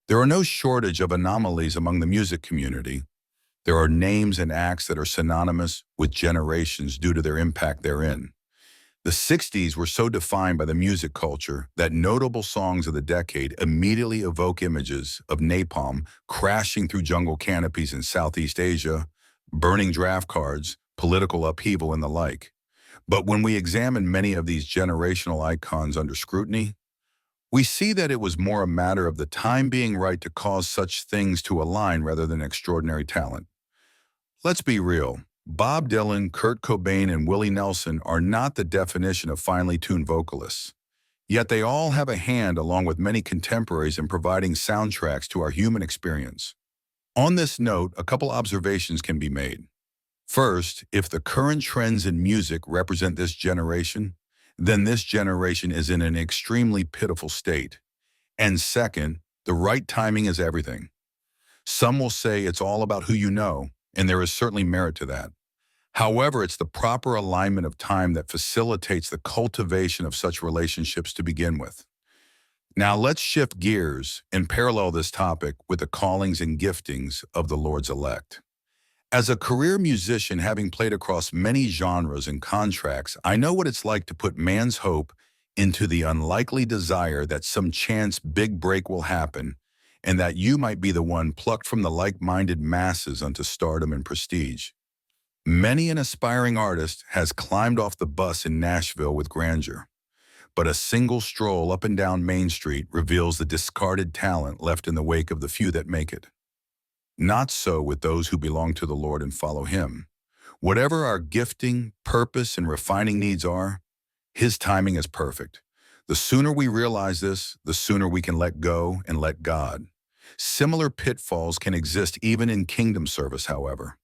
There are no shortage of anomalies among the music community. There are names and acts that are synonymous with generations due to their impact therein. The 60s were so defined by the music culture that notable songs of the decade immediately evoke images of napalm crashing through jungle canopies in Southeast Asia, burning draft cards, political upheaval, and the like. But when we examine many of these generational icons under scrutiny, we see that it was more a matter of the time being right to cause such things to align rather than extraordinary talent. Let's be real. Bob Dylan, Kurt Cobain, and Willie Nelson are not the definition of finely tuned vocalists. Yet they all have a hand, along with many contemporaries, in providing soundtracks to our human experience. On this note, a couple observations can be made. First, if the current trends in music represent this generation, then this generation is in an extremely pitiful state. And second, the right timing is everything. Some will say it's all about who you know, and there is certainly merit to that. However, it's the proper alignment of time that facilitates the cultivation of such relationships to begin with. Now let's shift gears and parallel this topic with the callings and giftings of the Lord's elect. As a career musician, having played across many genres and contracts, I know what it's like to put man's hope into the unlikely desire that some chance big break will happen and that you might be the one plucked from the like-minded masses unto stardom and prestige. Many an aspiring artist has climbed off the bus in Nashville with grandeur, but a single stroll up and down Main Street reveals the discarded talent left in the wake of the few that make it. Not so with those who belong to the Lord and follow Him. Whatever our gifting, purpose, and refining needs are, His timing is perfect. The sooner we realize this, the sooner we can let go and let God. Similar pitfalls can exist even in kingdom service, however.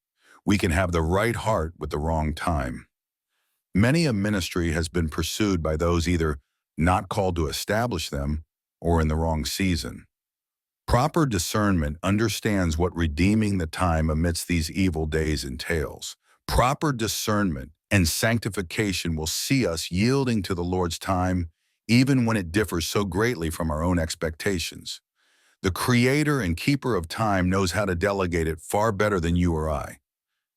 We can have the right heart with the wrong time. Many a ministry has been pursued by those either not called to establish them or in the wrong season. Proper discernment understands what redeeming the time amidst these evil days entails. Proper discernment and sanctification will see us yielding to the Lord's time, even when it differs so greatly from our own expectations. The Creator and Keeper of time knows how to delegate it far better than you or I.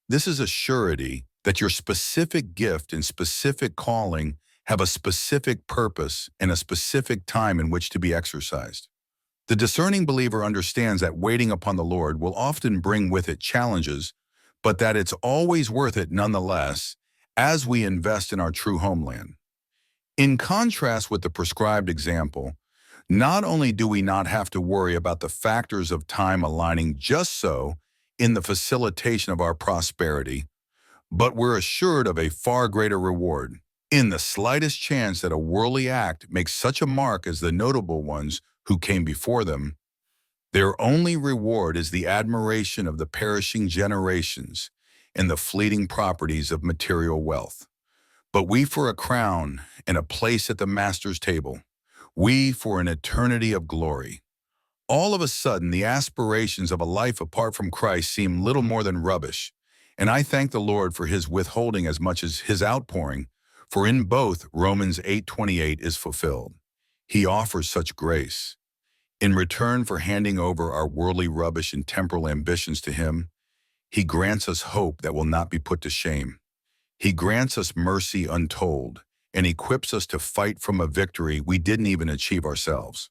This is a surety that your specific gift and specific calling have a specific purpose and a specific time in which to be exercised. The discerning believer understands that waiting upon the Lord will often bring with it challenges, but that it's always worth it nonetheless as we invest in our true homeland. In contrast with the prescribed example, not only do we not have to worry about the factors of time aligning just so in the facilitation of our prosperity, but we're assured of a far greater reward in the slightest chance that a worldly act makes such a mark as the notable ones who came before them. Their only reward is the admiration of the perishing generations and the fleeting properties of material wealth. But we for a crown and a place at the Master's table, we for an eternity of glory. All of a sudden, the aspirations of a life apart from Christ seem little more than rubbish, and I thank the Lord for His withholding as much as His outpouring, for in both Romans 8:28 is fulfilled. He offers such grace. In return for handing over our worldly rubbish and temporal ambitions to Him, He grants us hope that will not be put to shame. He grants us mercy untold and equips us to fight from a victory we didn't even achieve ourselves.